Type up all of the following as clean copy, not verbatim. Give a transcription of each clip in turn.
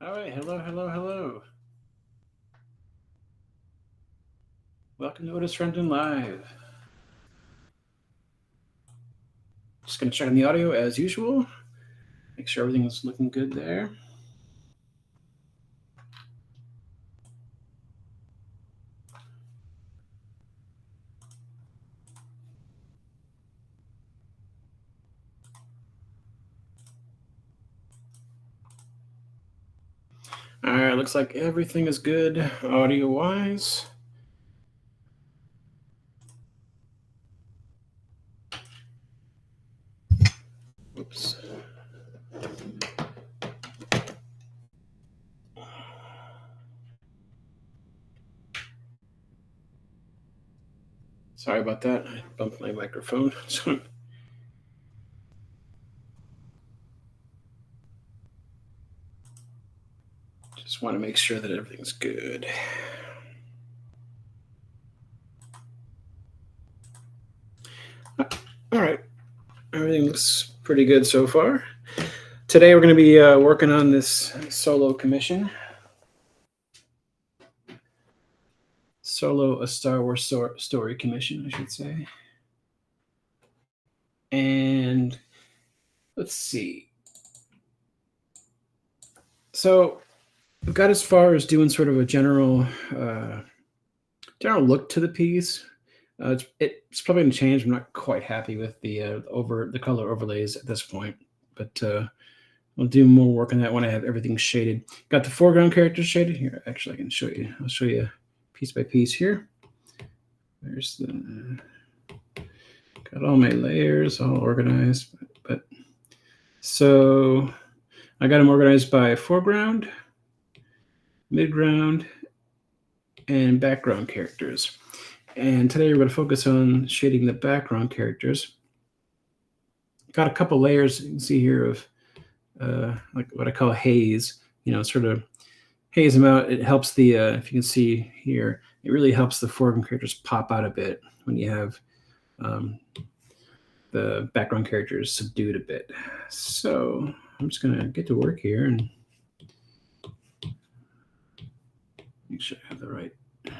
All right, hello. Welcome to Otis Frampton Live. Just going to check on the audio as usual. Make sure everything is looking good there. All right, looks like everything is good audio-wise. Oops. Sorry about that. I bumped my microphone. Just want to make sure that everything's good. All right, everything looks pretty good so far. Today we're going to be working on this solo commission. A Star Wars story commission, I should say. And let's see. So I've got as far as doing sort of a general look to the piece. It's probably going to change. I'm not quite happy with the color overlays at this point, but we'll do more work on that when I have everything shaded. Got the foreground characters shaded here. Actually, I can show you. I'll show you piece by piece here. There's got all my layers all organized, but so I got them organized by foreground, midground, and background characters. And today we're going to focus on shading the background characters. Got a couple layers you can see here of like what I call haze, sort of haze them out. It helps the, if you can see here, it really helps the foreground characters pop out a bit when you have the background characters subdued a bit. So I'm just going to get to work here and make sure I have the right. There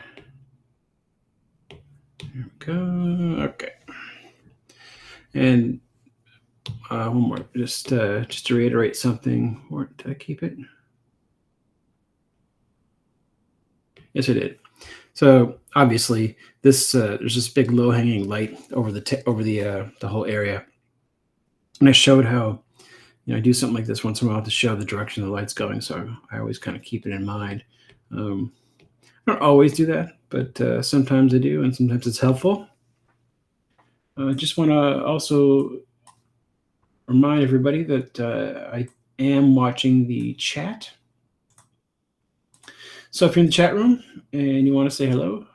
we go. Okay. And one more, just to reiterate something. Or did I keep it? Yes, I did. So obviously, this there's this big low-hanging light over the whole area, and I showed how I do something like this once in a while to show the direction the light's going. So I always kind of keep it in mind. I don't always do that, but sometimes I do, and sometimes it's helpful. I just want to also remind everybody that I am watching the chat. So if you're in the chat room and you want to say hello,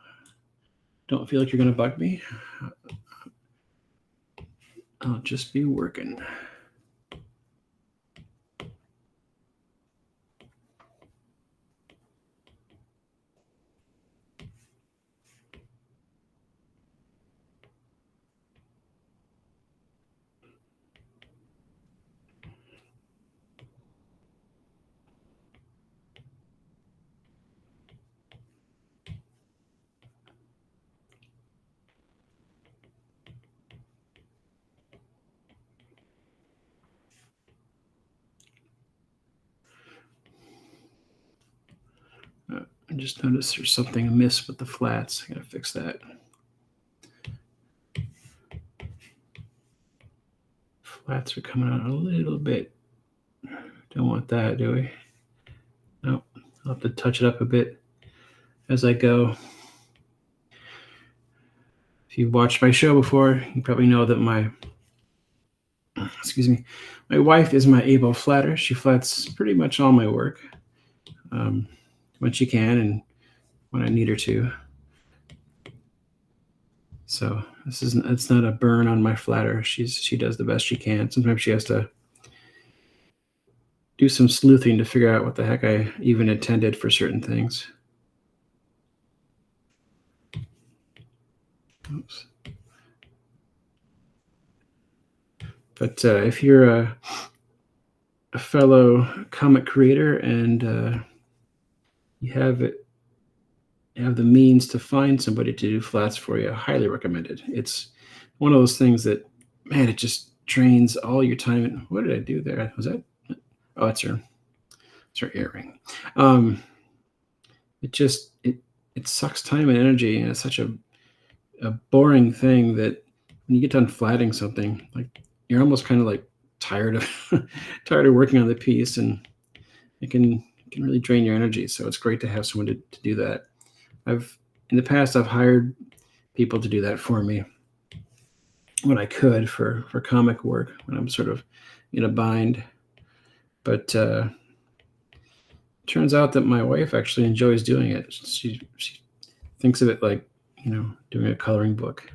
don't feel like you're going to bug me. I'll just be working. I just noticed there's something amiss with the flats. I gotta fix that. Flats are coming out a little bit. Don't want that, do we? No, I'll have to touch it up a bit as I go. If you've watched my show before, you probably know that my wife is my able flatter. She flats pretty much all my work when she can and when I need her to. So it's not a burn on my flatter. She does the best she can. Sometimes she has to do some sleuthing to figure out what the heck I even intended for certain things. Oops. But if you're a fellow comic creator and you have the means to find somebody to do flats for you, I highly recommend it. It's one of those things that, man, it just drains all your time. What did I do there? Was that? Oh, it's her earring. Um, it just it sucks time and energy, and it's such a boring thing that when you get done flatting something, like you're almost kind of like tired of tired of working on the piece, and it can really drain your energy. So it's great to have someone to do that. I've in the past I've hired people to do that for me when I could for comic work when I'm sort of in a bind. But turns out that my wife actually enjoys doing it. She thinks of it like doing a coloring book,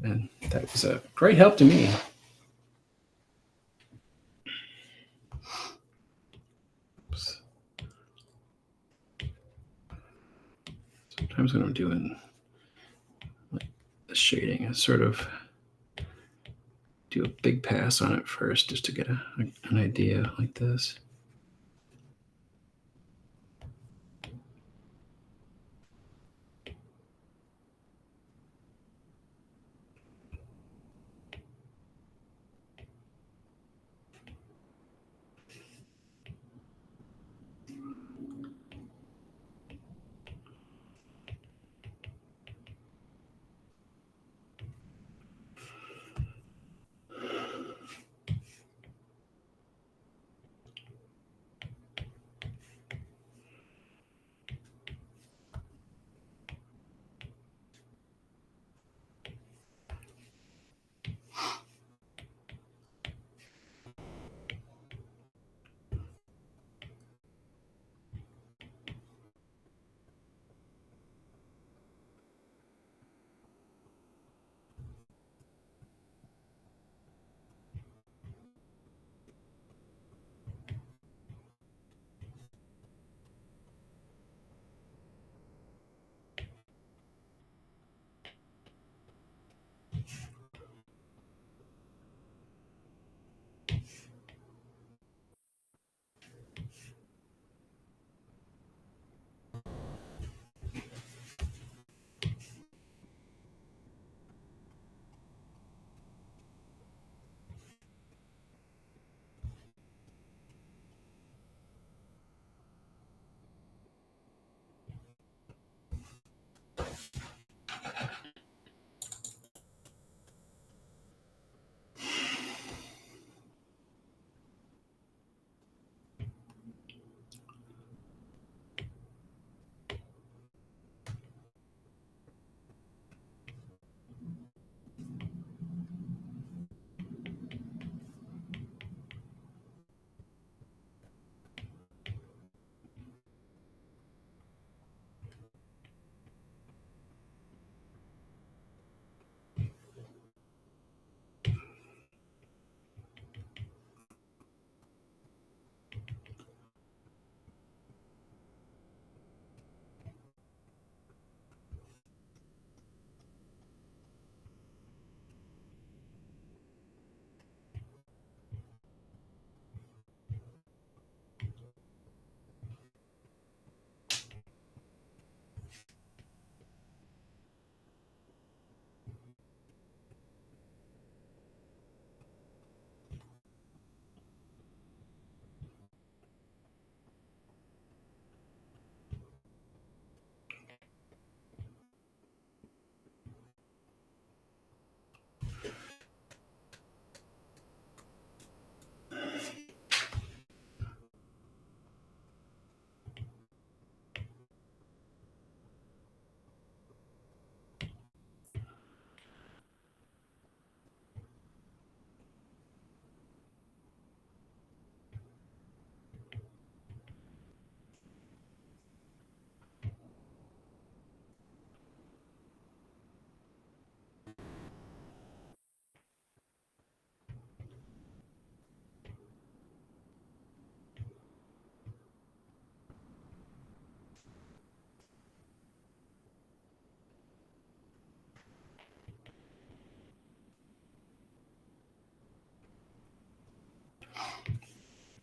and that was a great help to me. Sometimes when I'm doing like the shading, I sort of do a big pass on it first just to get an idea like this.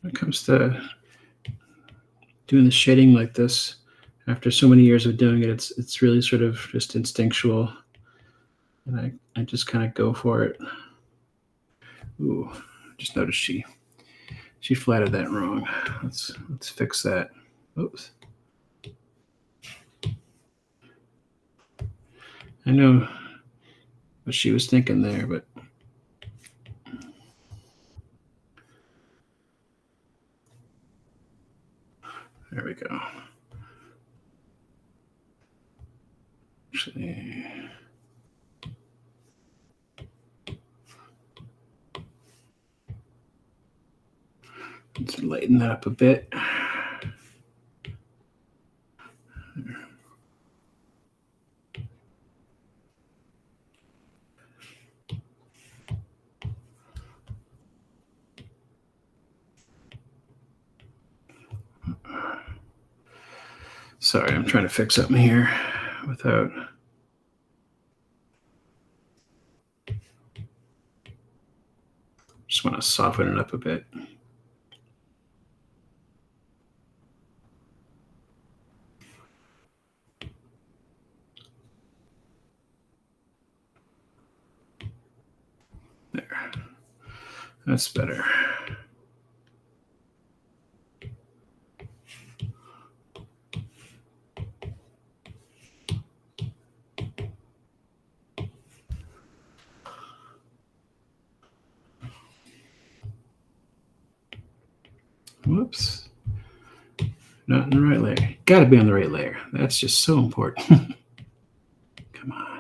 when it comes to doing the shading like this. After so many years of doing it, it's really sort of just instinctual, and I just kind of go for it. Ooh, just noticed she flatted that wrong. Let's fix that. Oops. I know what she was thinking there, but there we go. Actually, let's lighten that up a bit. Sorry, I'm trying to fix something here without. Just want to soften it up a bit. There. That's better. Whoops. Not in the right layer. Got to be on the right layer. That's just so important. Come on.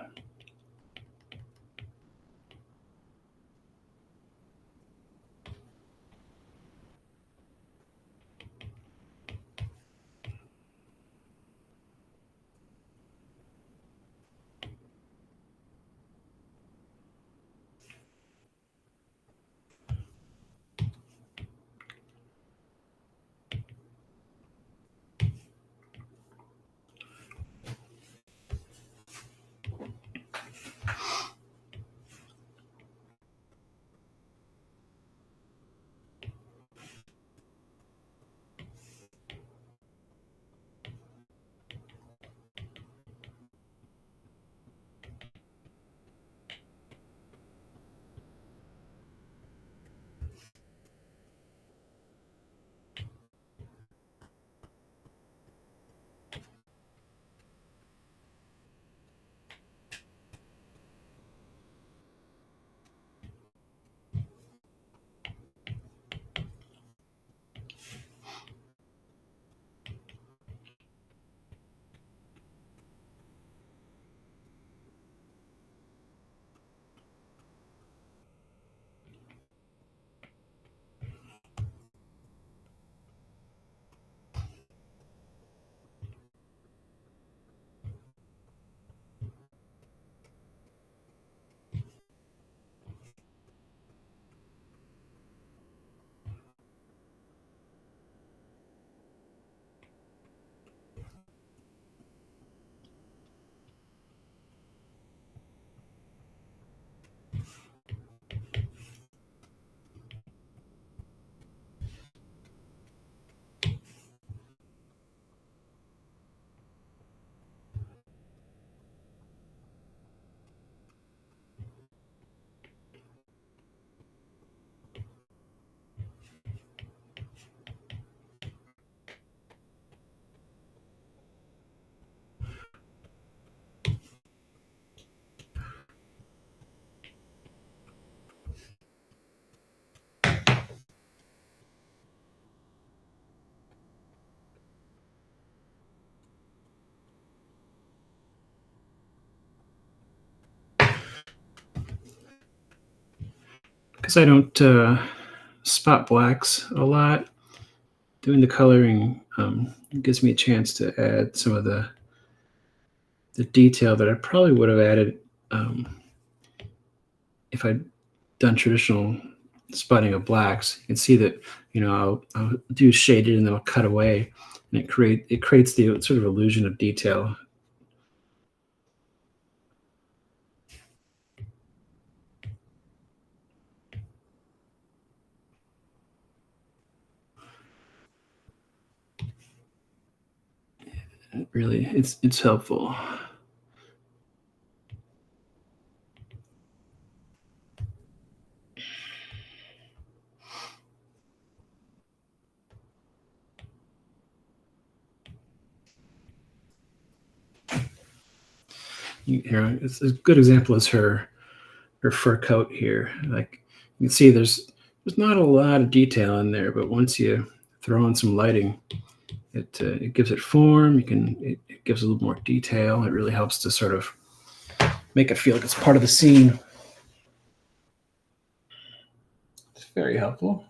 Because I don't spot blacks a lot, doing the coloring gives me a chance to add some of the detail that I probably would have added if I'd done traditional spotting of blacks. You can see that, I'll do shaded and then I'll cut away, and it creates the sort of illusion of detail. Really, it's helpful. It's a good example is her fur coat here. Like you can see, there's not a lot of detail in there, but once you throw in some lighting, it gives it form. It gives a little more detail. It really helps to sort of make it feel like it's part of the scene. It's very helpful.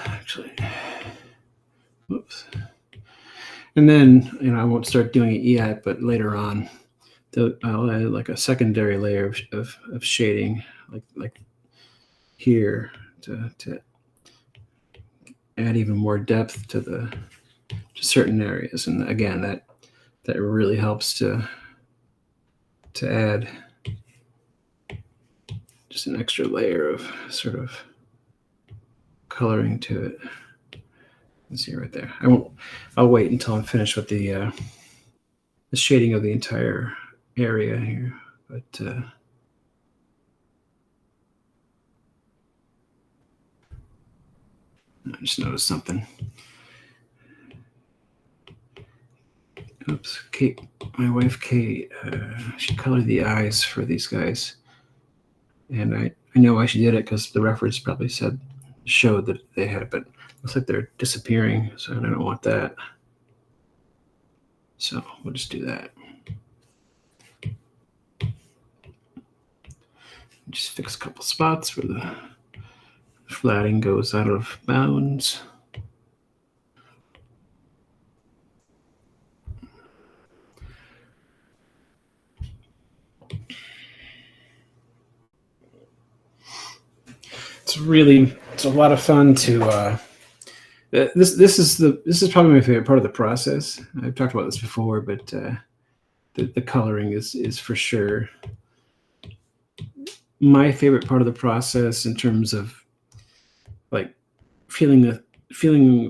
Actually, whoops. And then I won't start doing it yet, but later on, I'll add like a secondary layer of shading, like here to add even more depth to certain areas. And again, that really helps to add just an extra layer of sort of coloring to it. Let's see right there. I'll wait until I'm finished with the shading of the entire area here. But I just noticed something. Oops, Kate, my wife Kate, she colored the eyes for these guys. And I know why she did it, because the reference probably showed that they had it, but it looks like they're disappearing, so I don't want that. So we'll just do that. Just fix a couple spots where the flatting goes out of bounds. It's a lot of fun to this is probably my favorite part of the process. I've talked about this before, but the coloring is for sure my favorite part of the process, in terms of like feeling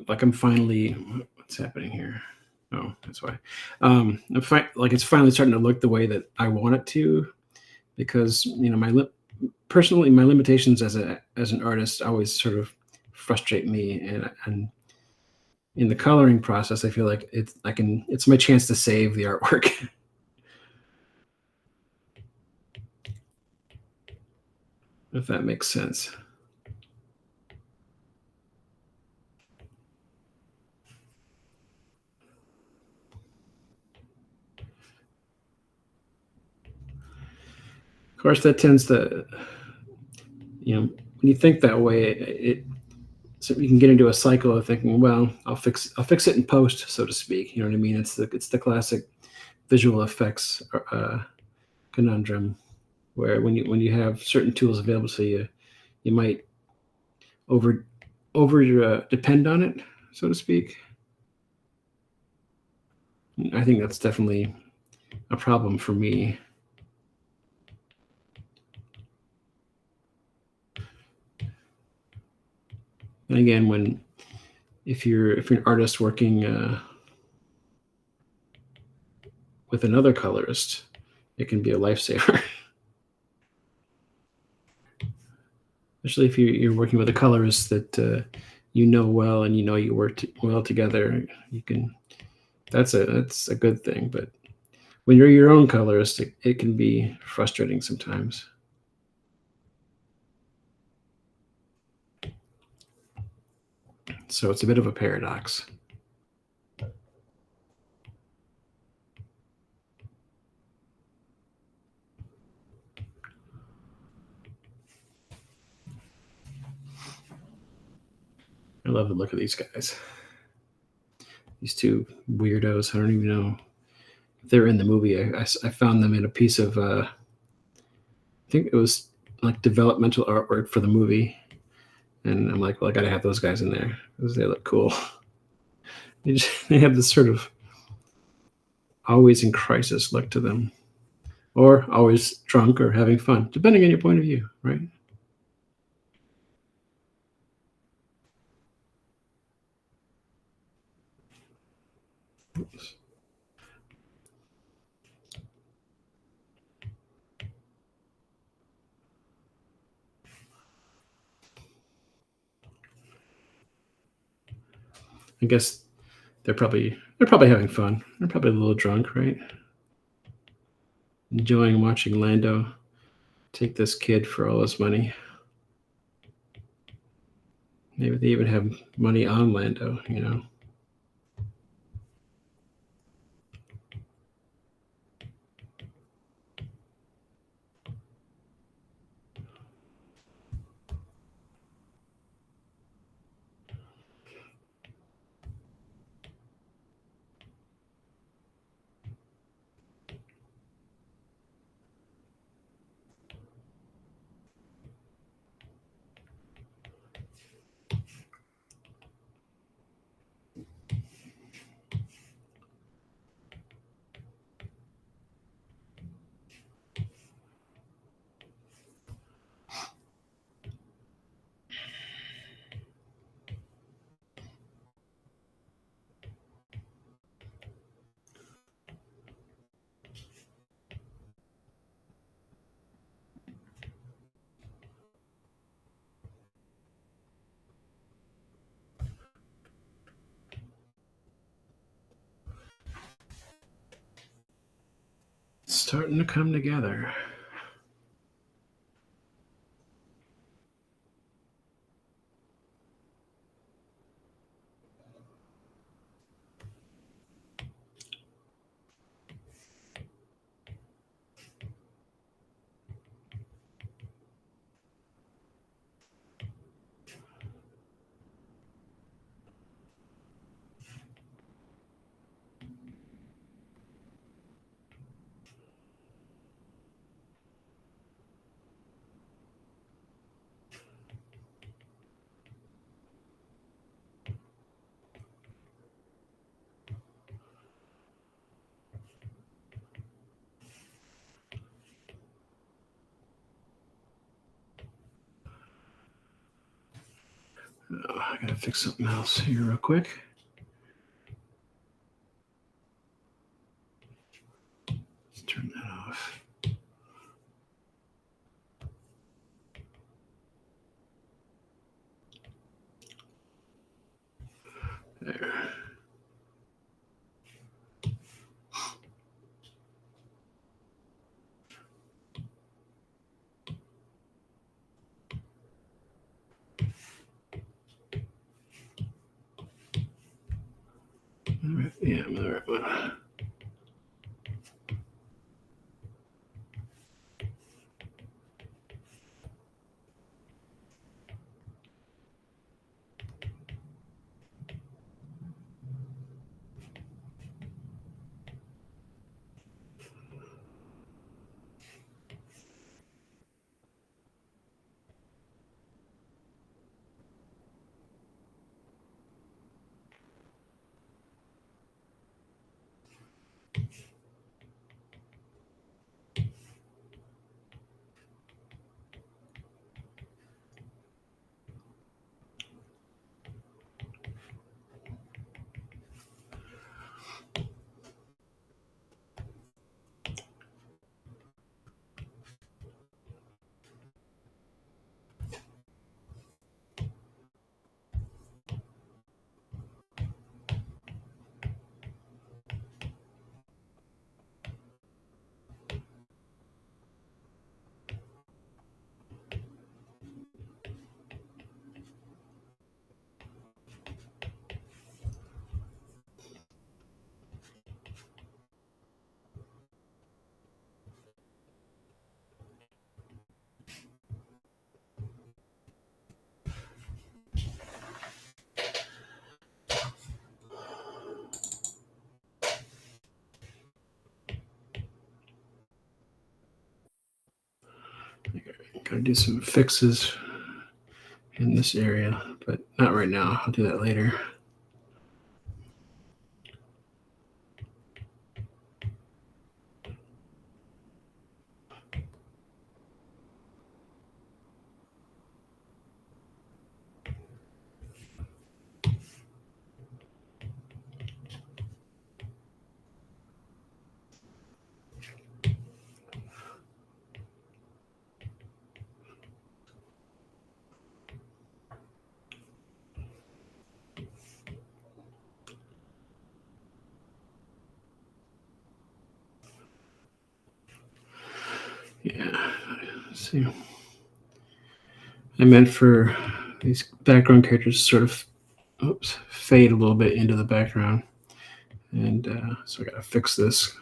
like I'm finally, what's happening here? Oh, that's why. Like it's finally starting to look the way that I want it to, because personally, my limitations as an artist always sort of frustrate me, and in the coloring process, I feel like it's my chance to save the artwork. If that makes sense. Of course, that tends to, when you think that way, so you can get into a cycle of thinking, well, I'll fix it in post, so to speak. You know what I mean? It's the classic visual effects conundrum, where when you have certain tools available to you, you might over depend on it, so to speak. I think that's definitely a problem for me. And again, if you're an artist working with another colorist, it can be a lifesaver. Especially if you're working with a colorist that well, and you work well together. That's a good thing. But when you're your own colorist, it can be frustrating sometimes. So it's a bit of a paradox. I love the look of these guys. These two weirdos. I don't even know if they're in the movie. I found them in a piece of, I think it was like developmental artwork for the movie. And I'm like, well, I got to have those guys in there because they look cool. They have this sort of always in crisis look to them, or always drunk or having fun, depending on your point of view, right? Oops. I guess they're probably having fun. They're probably a little drunk, right? Enjoying watching Lando take this kid for all his money. Maybe they even have money on Lando. Starting to come together. Oh, I gotta fix something else here real quick. Let's turn that off. There. All right. Yeah, I'm the right one. Gotta do some fixes in this area, but not right now. I'll do that later. Yeah, let's see. I meant for these background characters to sort of fade a little bit into the background. And so I got to fix this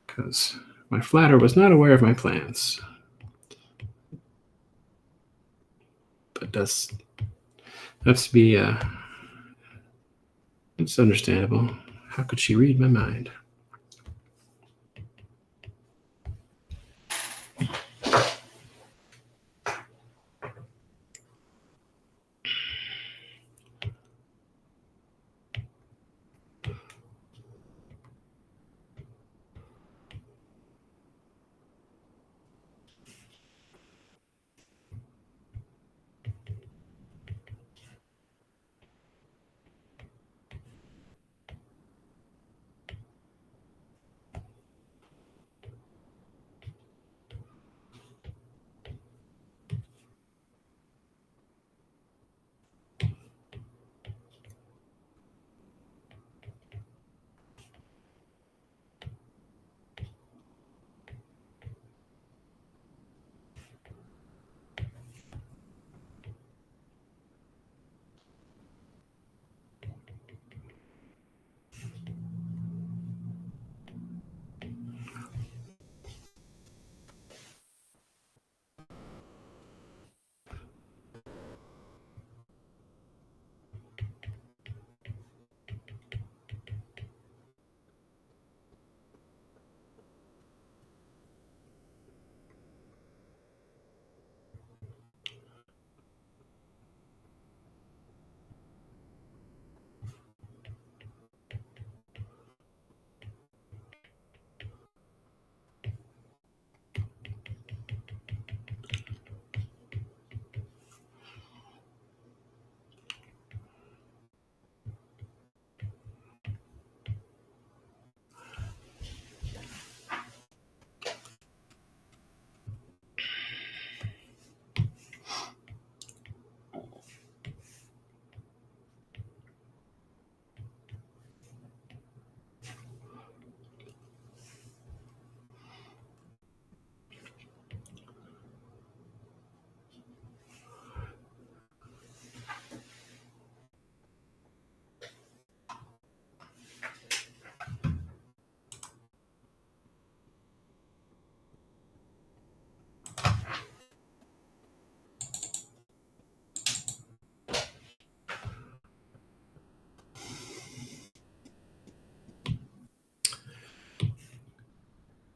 because my flatter was not aware of my plans. But that's to be, it's understandable. How could she read my mind?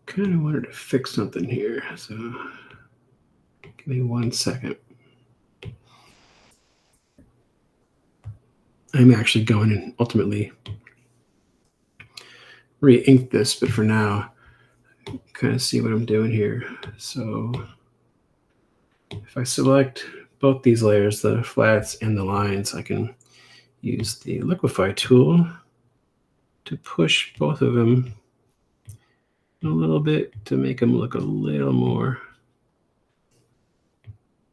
Kind of wanted to fix something here, so give me 1 second. I'm actually going to ultimately re-ink this, but for now, kind of see what I'm doing here. So if I select both these layers, the flats and the lines, I can use the liquify tool to push both of them a little bit to make them look a little more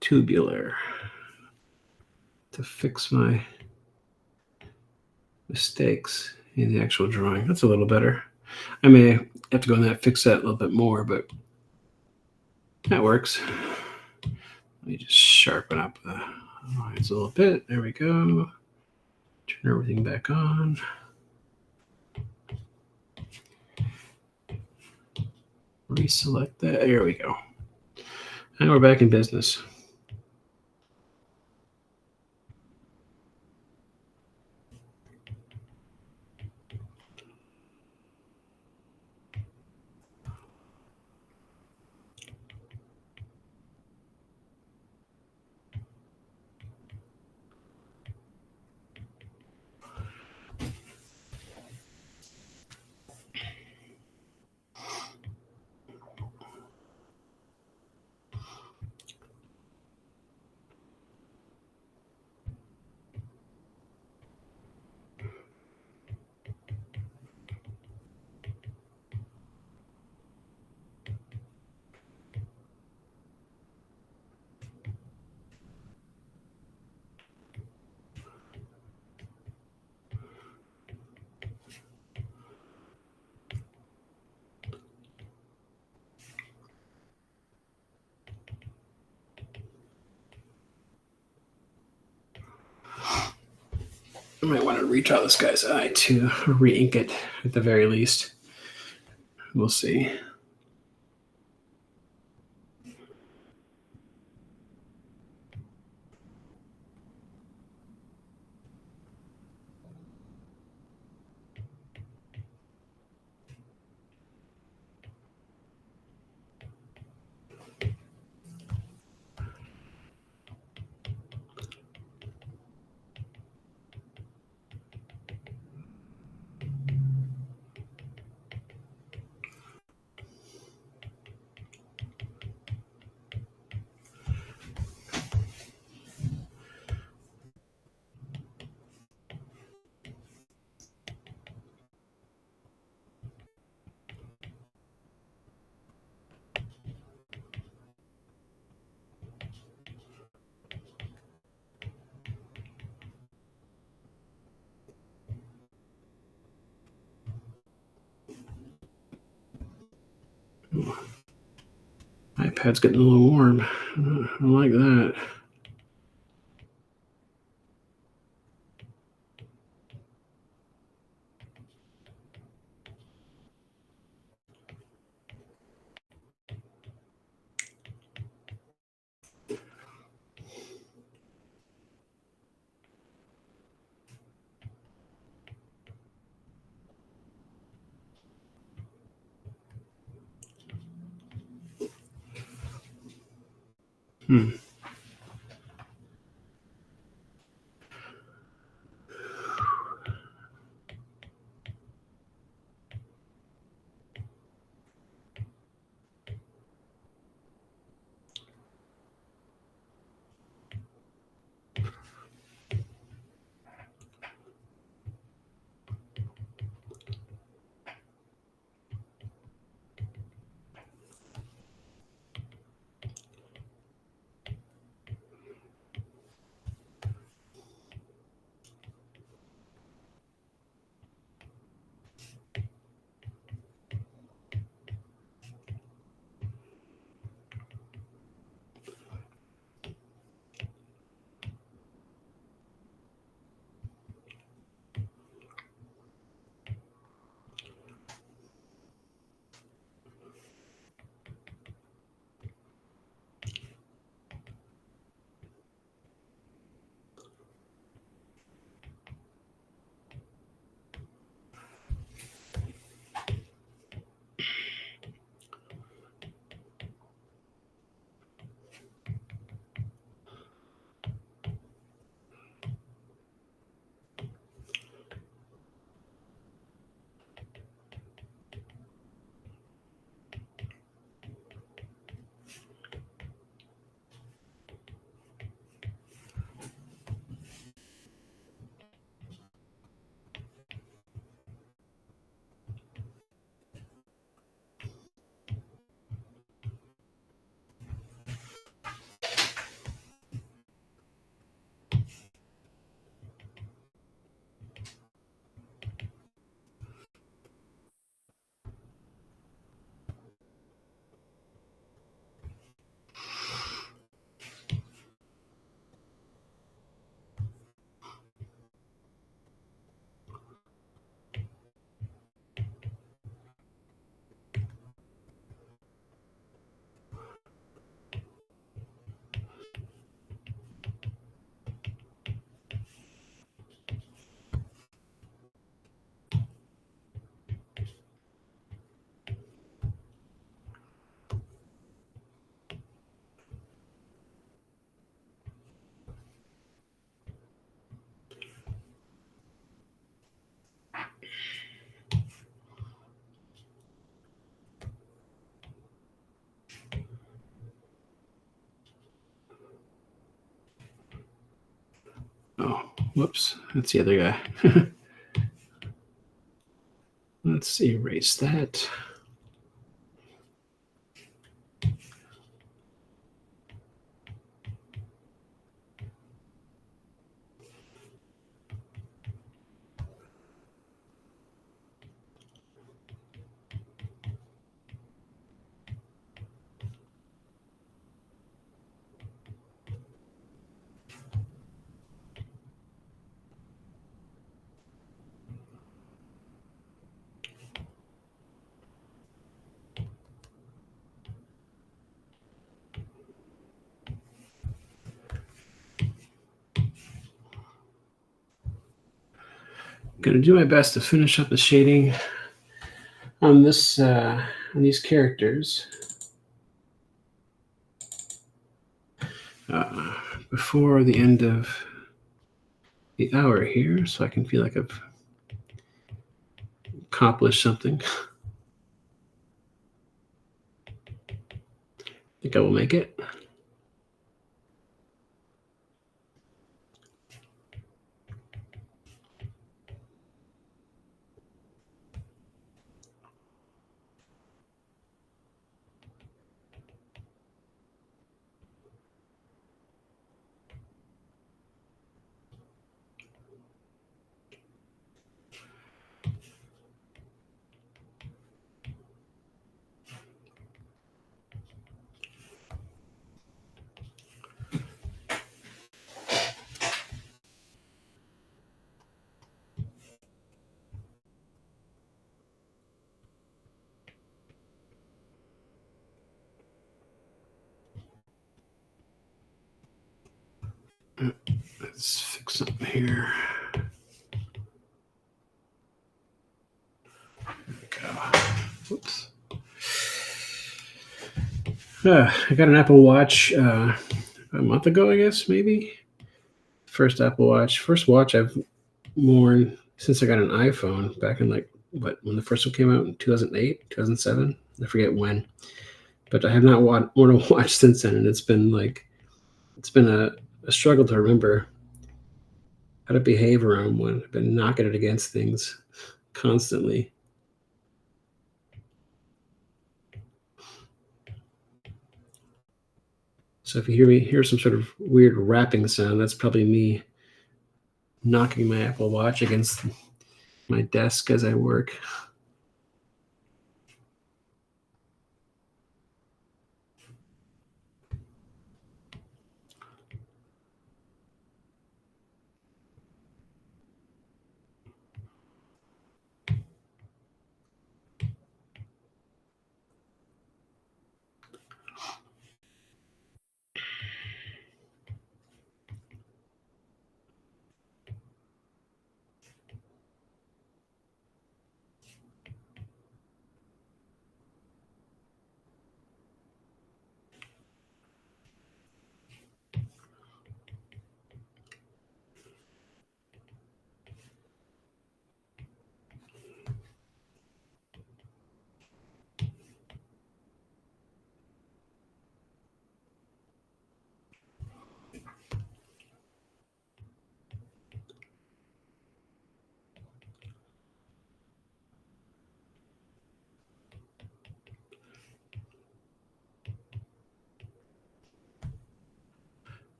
tubular, to fix my mistakes in the actual drawing. That's a little better. I may have to go in that, fix that a little bit more, but that works. Let me just sharpen up the lines a little bit. There we go. Turn everything back on. Reselect that. There we go. And we're back in business. I might want to redraw this guy's eye to re-ink it at the very least. We'll see. iPad's getting a little warm. I don't like that. Oh, whoops. That's the other guy. Let's erase that. Going to do my best to finish up the shading on this on these characters before the end of the hour here, so I can feel like I've accomplished something. I think I will make it. Let's fix something here. There we go. Whoops. I got an Apple Watch a month ago, I guess, maybe. First watch I've worn since I got an iPhone back in when the first one came out in 2008, 2007. I forget when. But I have not worn a watch since then, and it's been a struggle to remember how to behave around one. I've been knocking it against things constantly. So if you hear some sort of weird rapping sound, that's probably me knocking my Apple Watch against my desk as I work.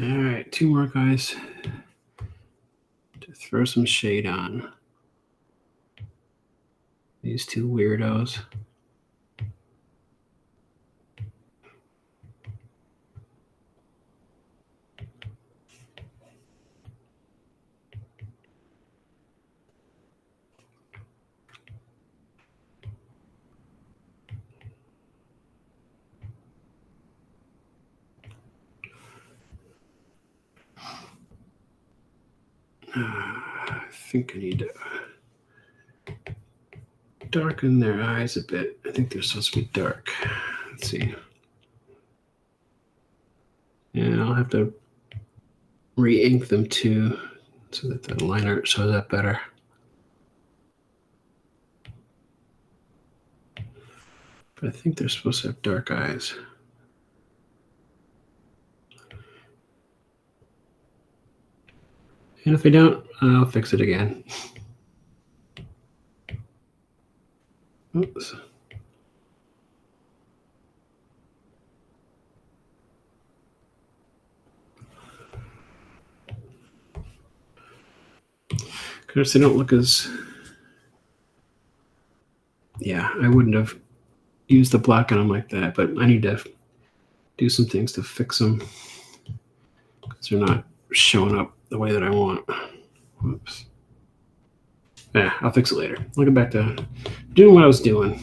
All right, 2 more guys to throw some shade on. These 2 weirdos. I think I need to darken their eyes a bit. I think they're supposed to be dark. Let's see. Yeah, I'll have to re-ink them too, so that the line art shows up better. But I think they're supposed to have dark eyes. And if they don't, I'll fix it again. Oops. Because they don't look as... Yeah, I wouldn't have used the black on them like that, but I need to do some things to fix them because they're not showing up the way that I want. Whoops. Yeah, I'll fix it later. I'll get back to doing what I was doing.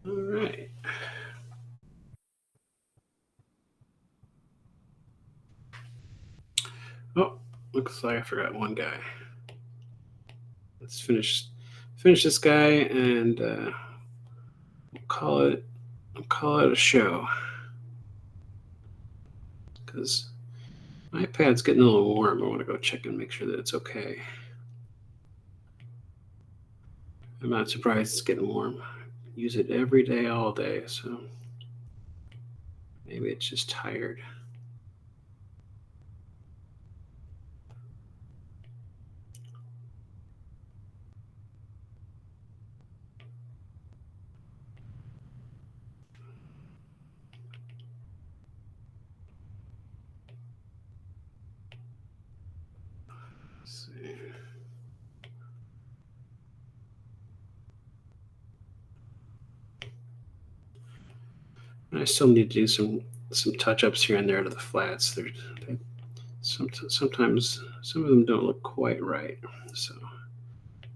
All right. Oh, looks like I forgot one guy. Let's finish this guy and we'll call it a show. Because my iPad's getting a little warm. I want to go check and make sure that it's okay. I'm not surprised it's getting warm. I use it every day, all day, so maybe it's just tired. Let's see. I still need to do some touch-ups here and there to the flats. Sometimes some of them don't look quite right, so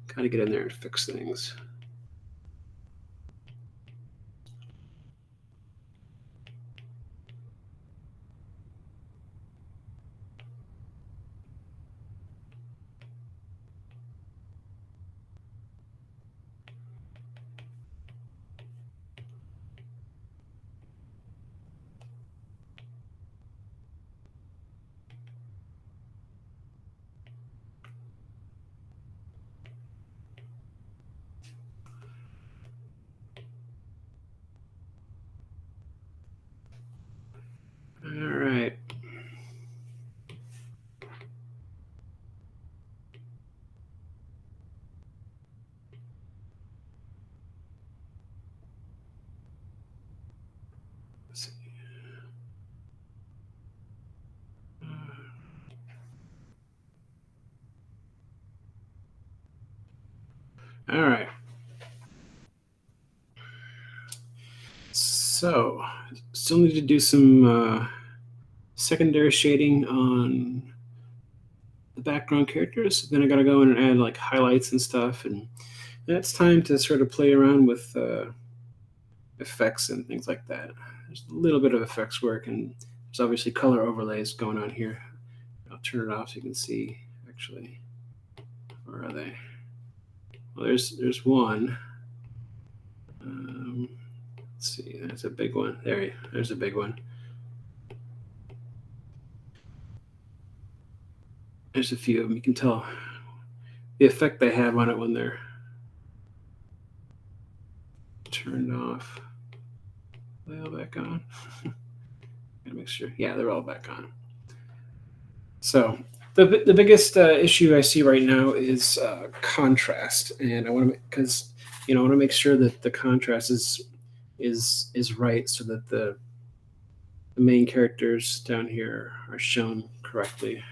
got to get in there and fix things. All right. So, still need to do some secondary shading on the background characters. Then I got to go in and add like highlights and stuff, and it's time to sort of play around with effects and things like that. There's a little bit of effects work, and there's obviously color overlays going on here. I'll turn it off so you can see. Actually, where are they? Well, there's one. Let's see, that's a big one. There's a big one. There's a few of them. You can tell the effect they have on it when they're turned off. Are they all back on? Gotta make sure. Yeah, they're all back on. So the biggest issue I see right now is contrast, and I want to because I want to make sure that the contrast is right so that the main characters down here are shown correctly.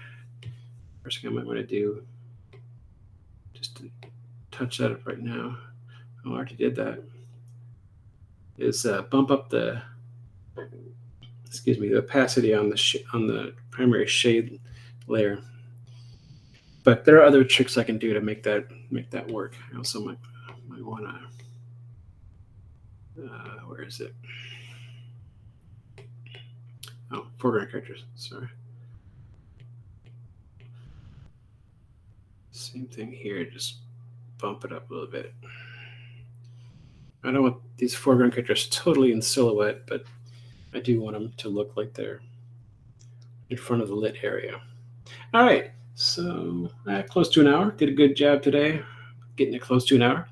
First thing I might want to do, just to touch that up right now. I already did that. Is bump up the opacity on the primary shade layer. But there are other tricks I can do to make that work. I also might want to. Where is it? Oh, foreground characters. Sorry. Same thing here. Just bump it up a little bit. I don't want these foreground characters totally in silhouette, but I do want them to look like they're in front of the lit area. All right, so close to an hour. Did a good job today, getting it close to an hour.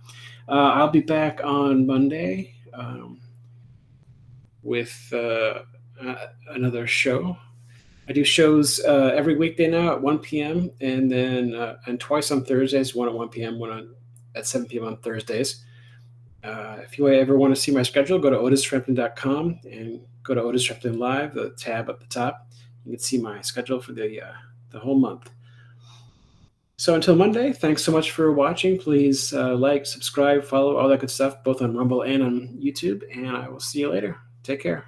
I'll be back on Monday with another show. I do shows every weekday now at 1 p.m. and then and twice on Thursdays, one at 1 p.m., one at 7 p.m. on Thursdays. If you ever want to see my schedule, go to otisframpton.com and go to Otis Frampton Live, the tab at the top. You can see my schedule for the whole month. So until Monday, thanks so much for watching. Please like, subscribe, follow, all that good stuff, both on Rumble and on YouTube. And I will see you later. Take care.